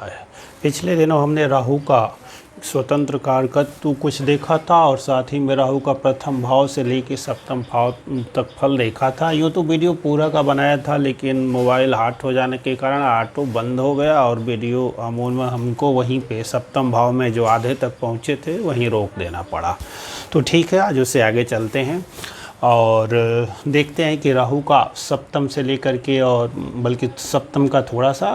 रहा है। पिछले दिनों हमने राहु का स्वतंत्र कारकत्व कुछ देखा था और साथ ही में राहु का प्रथम भाव से लेकर सप्तम भाव तक फल देखा था। यूँ तो वीडियो पूरा का बनाया था, लेकिन मोबाइल हॉट हो जाने के कारण ऑटो बंद हो गया और वीडियो अमूल में हमको वहीं पे सप्तम भाव में जो आधे तक पहुँचे थे वहीं रोक देना पड़ा। तो ठीक है, आज उससे आगे चलते हैं और देखते हैं कि राहु का सप्तम से लेकर के और बल्कि सप्तम का थोड़ा सा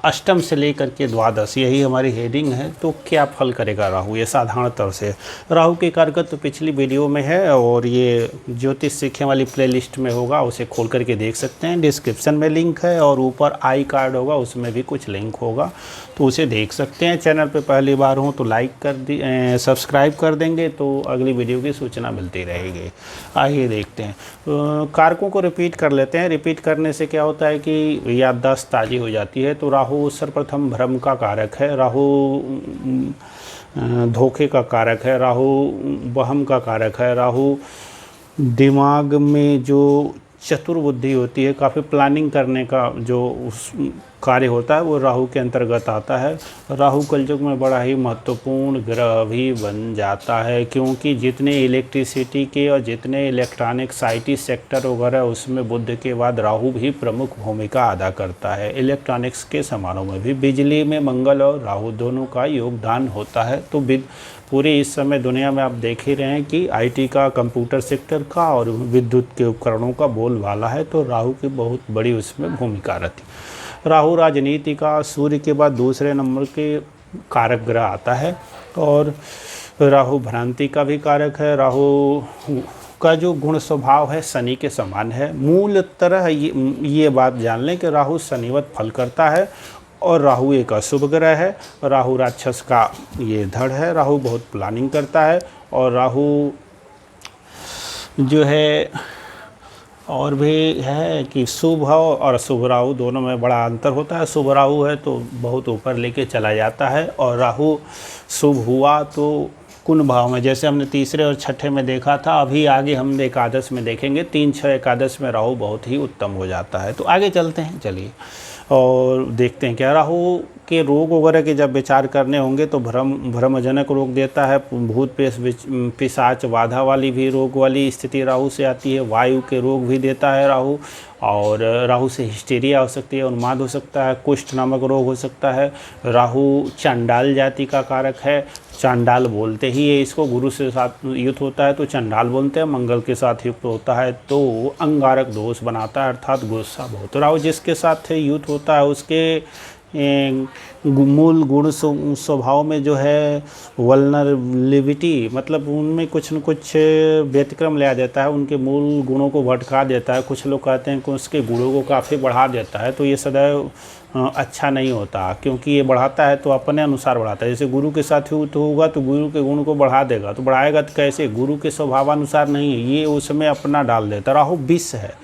अष्टम से लेकर के द्वादश, यही हमारी हेडिंग है। तो क्या फल करेगा राहु, ये साधारण तौर से राहु के कारकत्व तो पिछली वीडियो में है और ये ज्योतिष सीखने वाली प्लेलिस्ट में होगा, उसे खोल करके देख सकते हैं। डिस्क्रिप्शन में लिंक है और ऊपर आई कार्ड होगा, उसमें भी कुछ लिंक होगा, तो उसे देख सकते हैं। चैनल पे पहली बार हो तो लाइक कर सब्सक्राइब कर देंगे तो अगली वीडियो की सूचना मिलती रहेगी। आइए देखते हैं, कारकों को रिपीट कर लेते हैं। रिपीट करने से क्या होता है कि याददाश्त ताज़ी हो जाती है। तो राहु सर्वप्रथम भ्रम का कारक है, राहु धोखे का कारक है, राहु वहम का कारक है, राहु दिमाग में जो चतुर बुद्धि होती है, काफ़ी प्लानिंग करने का जो उस कार्य होता है वो राहु के अंतर्गत आता है। राहु कलयुग में बड़ा ही महत्वपूर्ण ग्रह भी बन जाता है, क्योंकि जितने इलेक्ट्रिसिटी के और जितने इलेक्ट्रॉनिक्स आईटी सेक्टर वगैरह उसमें बुध के बाद राहु भी प्रमुख भूमिका अदा करता है। इलेक्ट्रॉनिक्स के सामानों में भी बिजली में मंगल और राहु दोनों का योगदान होता है। तो पूरे इस समय दुनिया में आप देख ही रहे हैं कि आईटी का, कंप्यूटर सेक्टर का और विद्युत के उपकरणों का बोलबाला है, तो राहु की बहुत बड़ी उसमें भूमिका रहती है। राहु राजनीति का सूर्य के बाद दूसरे नंबर के कारक ग्रह आता है और राहु भ्रांति का भी कारक है। राहु का जो गुण स्वभाव है शनि के समान है। मूल तरह ये बात जान लें कि राहु शनिवत फल करता है और राहु एक अशुभ ग्रह है। राहु राक्षस का ये धड़ है। राहु बहुत प्लानिंग करता है और राहु जो है और भी है कि शुभ और अशुभ राहु दोनों में बड़ा अंतर होता है। शुभ राहु है तो बहुत ऊपर लेके चला जाता है और राहु शुभ हुआ तो कुंभ भाव में, जैसे हमने तीसरे और छठे में देखा था, अभी आगे हम एकादश में देखेंगे। 3, 6 एकादश में राहु बहुत ही उत्तम हो जाता है। तो आगे चलते हैं, चलिए और देखते हैं क्या राहु के रोग वगैरह के जब विचार करने होंगे तो भ्रमजनक रोग देता है। भूत पिशाच बाधा वाली भी रोग वाली स्थिति राहु से आती है। वायु के रोग भी देता है राहु, और राहु से हिस्टीरिया हो सकती है, उन्माद हो सकता है, कुष्ठ नामक रोग हो सकता है। राहु चंडाल जाति का कारक है। चांडाल बोलते ही है इसको। गुरु से साथ युक्त होता है तो चंडाल बोलते हैं, मंगल के साथ युक्त होता है तो अंगारक दोष बनाता है, अर्थात गुस्सा बहुत। राहु जिसके साथ युक्त होता है उसके मूल गुण स्वभाव में जो है वल्नरेबिलिटी, मतलब उनमें कुछ न कुछ व्यतिक्रम ले आ देता है, उनके मूल गुणों को भटका देता है। कुछ लोग कहते हैं कि उसके गुणों को काफ़ी बढ़ा देता है, तो ये सदैव अच्छा नहीं होता, क्योंकि ये बढ़ाता है तो अपने अनुसार बढ़ाता है। जैसे गुरु के साथ तो होगा तो गुरु के गुण को बढ़ा देगा, तो बढ़ाएगा तो कैसे? गुरु के स्वभावानुसार नहीं है, ये उसमें अपना डाल देता। राहु विष है,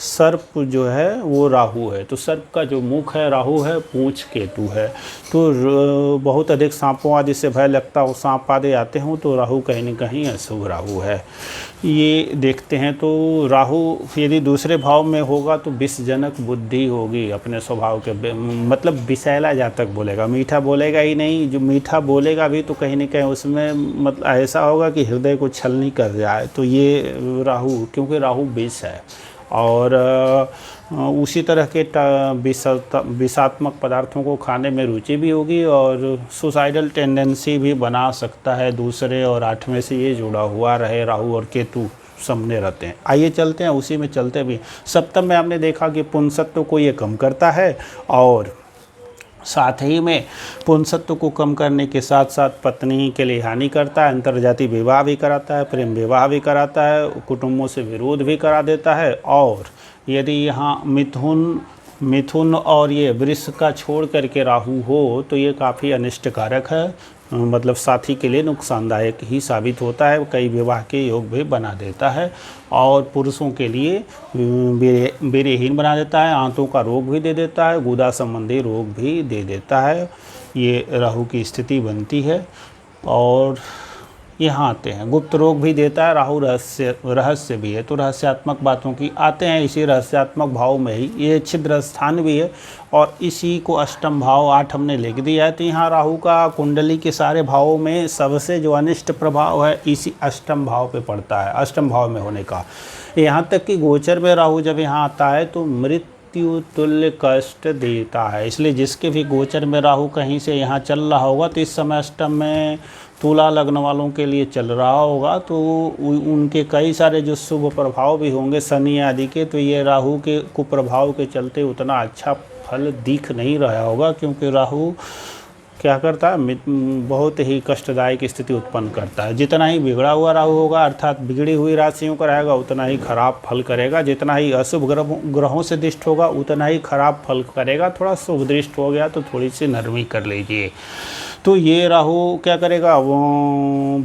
सर्प जो है वो राहु है। तो सर्प का जो मुख है राहु है, पूंछ केतु है। तो बहुत अधिक सांपों आदि से भय लगता हो, सांप आदि आते हों तो राहु कहीं न कहीं अशुभ राहु है। ये देखते हैं तो राहु यदि दूसरे भाव में होगा तो विषजनक बुद्धि होगी अपने स्वभाव के, मतलब विषैला जातक बोलेगा, मीठा बोलेगा ही नहीं। जो मीठा बोलेगा भी तो कहीं न कहीं उसमें मतलब ऐसा होगा कि हृदय को छलनी कर जाए। तो ये राहु, क्योंकि राहु विष है और उसी तरह के विषात्मक पदार्थों को खाने में रुचि भी होगी और सुसाइडल टेंडेंसी भी बना सकता है। दूसरे और 8वें से ये जुड़ा हुआ रहे, राहु और केतु सामने रहते हैं। आइए चलते हैं, उसी में चलते भी सप्तम में हमने देखा कि पुंसत्व को ये कम करता है और साथ ही में पुंसत्व को कम करने के साथ साथ पत्नी के लिए हानि करता है। अंतर्जातीय विवाह भी कराता है, प्रेम विवाह भी कराता है, कुटुंबों से विरोध भी करा देता है। और यदि यहाँ मिथुन और ये वृष का छोड़ करके राहु हो तो ये काफ़ी अनिष्टकारक है, मतलब साथी के लिए नुकसानदायक ही साबित होता है। कई विवाह के योग भी बना देता है और पुरुषों के लिए वीर्यहीन बना देता है। आंतों का रोग भी दे देता है, गुदा संबंधी रोग भी दे देता है। ये राहु की स्थिति बनती है और यहाँ आते हैं। गुप्त रोग भी देता है राहु, रहस्य भी है, तो रहस्यात्मक बातों की आते हैं इसी रहस्यात्मक भाव में ही। ये छिद्र स्थान भी है और इसी को अष्टम भाव 8 हमने लिख दिया है। तो यहाँ राहु का कुंडली के सारे भावों में सबसे जो अनिष्ट प्रभाव है इसी अष्टम भाव पे पड़ता है, अष्टम भाव में होने का। यहाँ तक कि गोचर में राहु जब यहाँ आता है तो मृत्यु तुल्य कष्ट देता है। इसलिए जिसके भी गोचर में राहु कहीं से यहाँ चल रहा होगा तो इस समय अष्टम में तुला लग्न वालों के लिए चल रहा होगा, तो उनके कई सारे जो शुभ प्रभाव भी होंगे शनि आदि के, तो ये राहु के कुप्रभाव के चलते उतना अच्छा फल दिख नहीं रहा होगा, क्योंकि राहु क्या करता है, बहुत ही कष्टदायक स्थिति उत्पन्न करता है। जितना ही बिगड़ा हुआ राहु होगा, अर्थात बिगड़ी हुई राशियों का रहेगा, उतना ही खराब फल करेगा। जितना ही अशुभ ग्रहों से दृष्ट होगा उतना ही खराब फल करेगा। थोड़ा शुभ दृष्ट हो गया तो थोड़ी सी नरमी कर लीजिए। तो ये राहु क्या करेगा, वो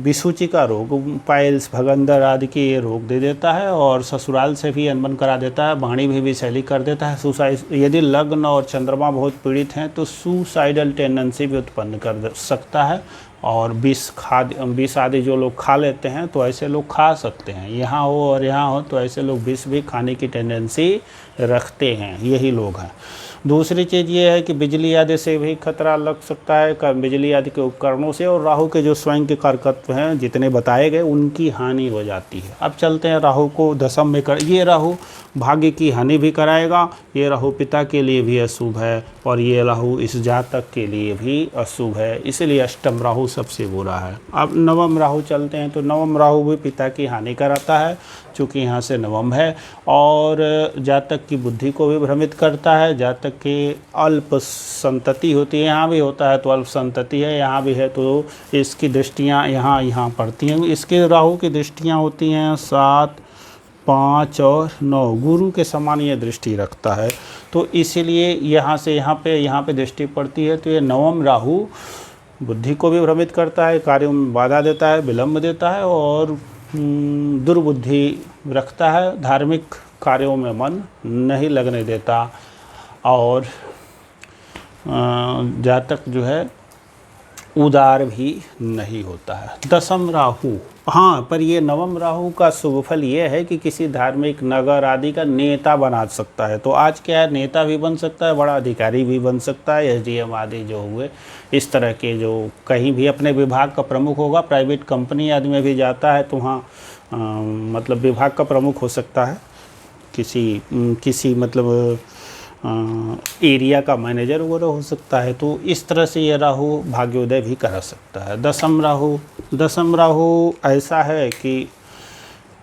विसूची का रोग, पाइल्स, भगंदर आदि के ये रोग दे देता है और ससुराल से भी अनबन करा देता है, वाणी भी विषैली कर देता है। सुसाइड, यदि लग्न और चंद्रमा बहुत पीड़ित हैं तो सुसाइडल टेंडेंसी भी उत्पन्न कर सकता है। और विष आदि जो लोग खा लेते हैं तो ऐसे लोग खा सकते हैं, यहाँ हो और यहाँ हो तो ऐसे लोग विष भी खाने की टेंडेंसी रखते हैं, यही लोग हैं। दूसरी चीज़ ये है कि बिजली आदि से भी खतरा लग सकता है, बिजली आदि के उपकरणों से, और राहु के जो स्वयं के कारकत्व हैं जितने बताए गए उनकी हानि हो जाती है। अब चलते हैं राहु को दशम में ये राहु भाग्य की हानि भी कराएगा, ये राहु पिता के लिए भी अशुभ है और ये राहु इस जातक के लिए भी अशुभ है, इसलिए अष्टम राहु सबसे बुरा है। अब नवम राहु चलते हैं, तो नवम राहु भी पिता की हानि कराता है, चूँकि यहाँ से नवम है, और जातक की बुद्धि को भी भ्रमित करता है। जातक की अल्प संतति होती है, यहाँ भी होता है तो अल्प संतति है, यहाँ भी है तो इसकी दृष्टियाँ यहाँ पड़ती हैं। इसके राहु की दृष्टियाँ होती हैं 7, 5 और 9, गुरु के समान ये दृष्टि रखता है, तो इसीलिए यहाँ से यहाँ पे दृष्टि पड़ती है। तो ये नवम राहु बुद्धि को भी भ्रमित करता है, कार्यों में बाधा देता है, विलंब देता है और दुर्बुद्धि रखता है, धार्मिक कार्यों में मन नहीं लगने देता, और जातक जो है उदार भी नहीं होता है। दसम राहु, हाँ, पर ये नवम राहु का शुभ फल ये है कि किसी धार्मिक नगर आदि का नेता बना सकता है। तो आज क्या है, नेता भी बन सकता है, बड़ा अधिकारी भी बन सकता है, एसडीएम आदि जो हुए इस तरह के, जो कहीं भी अपने विभाग का प्रमुख होगा, प्राइवेट कंपनी आदि में भी जाता है तो वहाँ मतलब विभाग का प्रमुख हो सकता है, किसी मतलब एरिया का मैनेजर वगैरह हो सकता है। तो इस तरह से ये राहु भाग्योदय भी करा सकता है। दसम राहु ऐसा है कि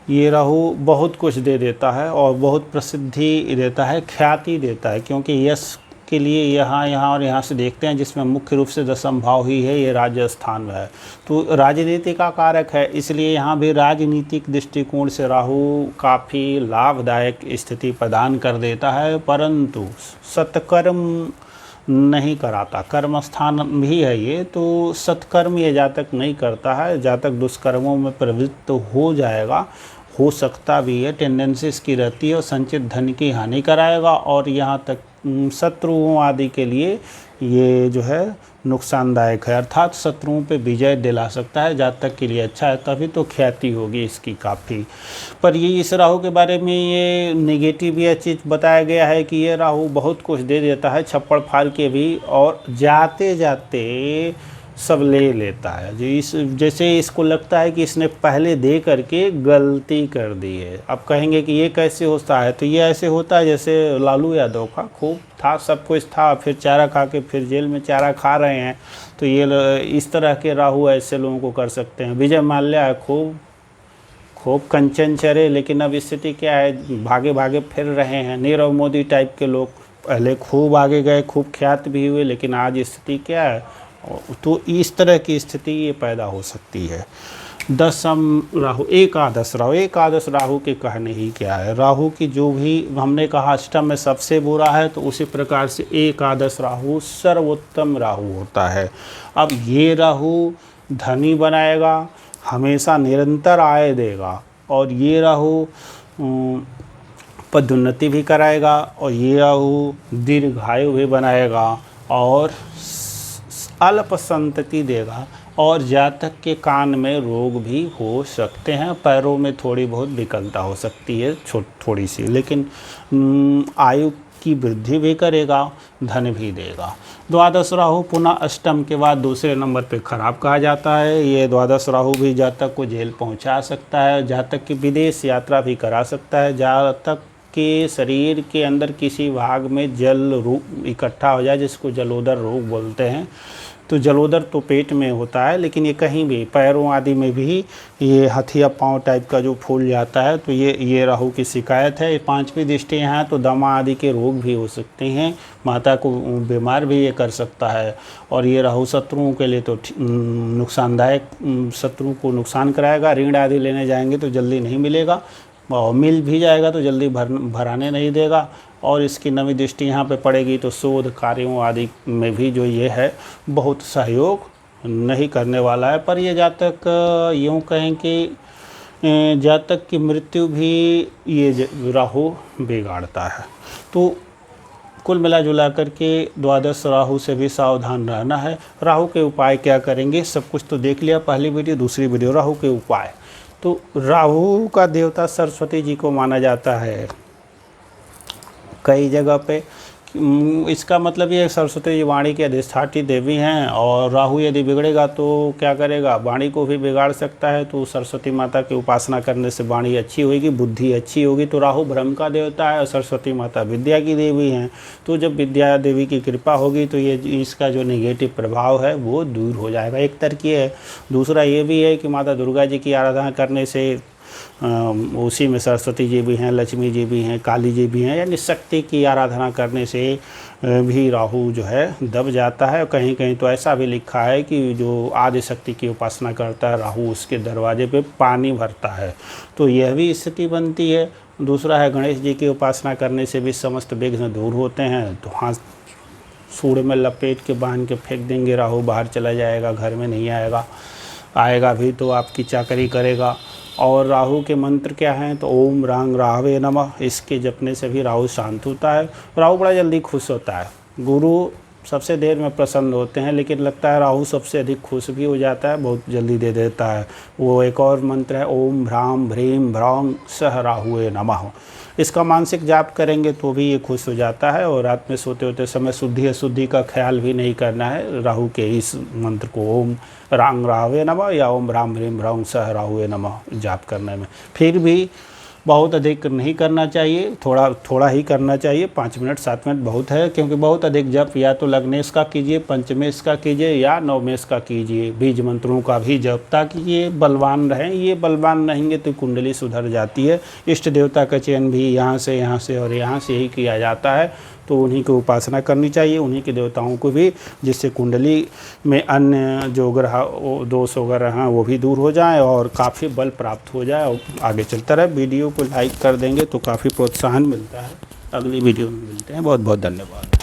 ये राहु बहुत कुछ दे देता है और बहुत प्रसिद्धि देता है, ख्याति देता है, क्योंकि यश के लिए यहाँ और यहाँ से देखते हैं, जिसमें मुख्य रूप से दसम भाव ही है, ये राज्य स्थान में है, तो राजनीति का कारक है, इसलिए यहाँ भी राजनीतिक दृष्टिकोण से राहु काफ़ी लाभदायक स्थिति प्रदान कर देता है, परंतु सत्कर्म नहीं कराता। कर्म स्थान भी है ये, तो सत्कर्म ये जातक नहीं करता है, जातक दुष्कर्मों में प्रवृत्त हो जाएगा, हो सकता भी है, टेंडेंसी इसकी रहती है, और संचित धन की हानि कराएगा, और यहाँ तक शत्रुओं आदि के लिए ये जो है नुकसानदायक है, अर्थात शत्रुओं पे विजय दिला सकता है, जातक के लिए अच्छा है, तभी तो ख्याति होगी इसकी काफ़ी। पर ये इस राहु के बारे में ये नेगेटिव यह चीज़ बताया गया है कि ये राहु बहुत कुछ दे देता है, छप्पड़ फाड़ के भी, और जाते जाते सब ले लेता है। जैसे इसको लगता है कि इसने पहले दे करके गलती कर दी है। अब कहेंगे कि ये कैसे होता है, तो ये ऐसे होता है जैसे लालू यादव का खूब था, सब कुछ था, फिर चारा खा के फिर जेल में चारा खा रहे हैं, तो ये इस तरह के राहु ऐसे लोगों को कर सकते हैं। विजय माल्या खूब कंचन चरे, लेकिन अब स्थिति क्या है, भागे भागे फिर रहे हैं। नीरव मोदी टाइप के लोग पहले खूब आगे गए, खूब ख्यात भी हुए, लेकिन आज स्थिति क्या है, तो इस तरह की स्थिति ये पैदा हो सकती है। दसम राहु, एकादश राहु के कहने ही क्या है। राहु की जो भी हमने कहा अष्टम में सबसे बुरा है, तो उसी प्रकार से एकादश राहु सर्वोत्तम राहु होता है। अब ये राहु धनी बनाएगा, हमेशा निरंतर आय देगा, और ये राहु पदोन्नति भी कराएगा, और ये राहु दीर्घायु भी बनाएगा, और अल्प संतति देगा, और जातक के कान में रोग भी हो सकते हैं, पैरों में थोड़ी बहुत विकलता हो सकती है थोड़ी सी, लेकिन आयु की वृद्धि भी करेगा, धन भी देगा। द्वादश राहु पुनः अष्टम के बाद दूसरे नंबर पे खराब कहा जाता है। ये द्वादश राहु भी जातक को जेल पहुंचा सकता है, जातक की विदेश यात्रा भी करा सकता है, जातक के शरीर के अंदर किसी भाग में जल इकट्ठा हो जाए, जिसको जलोदर रोग बोलते हैं। तो जलोदर तो पेट में होता है, लेकिन ये कहीं भी पैरों आदि में भी ये हथिया पाँव टाइप का जो फूल जाता है, तो ये राहु की शिकायत है। ये पांचवी दृष्टि यहाँ तो दमा आदि के रोग भी हो सकते हैं, माता को बीमार भी ये कर सकता है। और ये राहु शत्रुओं के लिए तो नुकसानदायक, शत्रु को नुकसान कराएगा। ऋण आदि लेने जाएंगे तो जल्दी नहीं मिलेगा, और मिल भी जाएगा तो जल्दी भराने नहीं देगा। और इसकी नवी दृष्टि यहाँ पे पड़ेगी तो शोध कार्यों आदि में भी जो ये है बहुत सहयोग नहीं करने वाला है। पर ये जातक यूँ कहें कि जातक की मृत्यु भी ये राहु बिगाड़ता है। तो कुल मिला जुला करके द्वादश राहु से भी सावधान रहना है। राहु के उपाय क्या करेंगे, सब कुछ तो देख लिया पहली वीडियो। दूसरी वीडियो राहु के उपाय। तो राहु का देवता सरस्वती जी को माना जाता है कई जगह पे। इसका मतलब ये सरस्वती जी वाणी की अधिष्ठात्री देवी हैं, और राहु यदि बिगड़ेगा तो क्या करेगा, वाणी को भी बिगाड़ सकता है। तो सरस्वती माता की उपासना करने से वाणी अच्छी होगी, बुद्धि अच्छी होगी। तो राहु ब्रह्म का देवता है और सरस्वती माता विद्या की देवी हैं। तो जब विद्या देवी की कृपा होगी तो ये इसका जो नेगेटिव प्रभाव है वो दूर हो जाएगा। एक तरह की है। दूसरा ये भी है कि माता दुर्गा जी की आराधना करने से उसी में सरस्वती जी भी हैं, लक्ष्मी जी भी हैं, काली जी भी हैं, यानी शक्ति की आराधना करने से भी राहु जो है दब जाता है। कहीं कहीं तो ऐसा भी लिखा है कि जो आदि शक्ति की उपासना करता है राहु, उसके दरवाजे पे पानी भरता है। तो यह भी स्थिति बनती है। दूसरा है गणेश जी की उपासना करने से भी समस्त विघ्न दूर होते हैं। तो हाथ सूढ़ में लपेट के बांध के फेंक देंगे, राहु बाहर चला जाएगा, घर में नहीं आएगा, आएगा भी तो आपकी चाकरी करेगा। और राहु के मंत्र क्या हैं, तो ओम रांग राहवे नमः, इसके जपने से भी राहु शांत होता है। राहु बड़ा जल्दी खुश होता है। गुरु सबसे देर में प्रसन्न होते हैं, लेकिन लगता है राहु सबसे अधिक खुश भी हो जाता है, बहुत जल्दी दे देता है। वो एक और मंत्र है ओम भ्राम भ्रीम भ्रौंग सह राहुवे नमः। इसका मानसिक जाप करेंगे तो भी ये खुश हो जाता है। और रात में सोते होते समय शुद्धि अशुद्धि का ख्याल भी नहीं करना है। राहु के इस मंत्र को ओम रांग राहवे नमः या ओम भ्राम भ्रीम भ्रौंग सह राहुवे नमः जाप करने में फिर भी बहुत अधिक नहीं करना चाहिए, थोड़ा ही करना चाहिए। 5 मिनट 7 मिनट बहुत है, क्योंकि बहुत अधिक जप या तो लग्नेश का कीजिए, पंचमेश का कीजिए या नवमेश का कीजिए। बीज मंत्रों का भी जप, ताकि ये बलवान रहें। ये बलवान रहेंगे तो कुंडली सुधर जाती है। इष्ट देवता का चयन भी यहाँ से और यहाँ से ही किया जाता है। तो उन्हीं की उपासना करनी चाहिए, उन्हीं के देवताओं को भी, जिससे कुंडली में अन्य जो ग्रह दोष वगैरह हैं वो भी दूर हो जाए और काफ़ी बल प्राप्त हो जाए और आगे चलता रहे। वीडियो को लाइक कर देंगे तो काफ़ी प्रोत्साहन मिलता है। अगली वीडियो में मिलते हैं। बहुत बहुत धन्यवाद।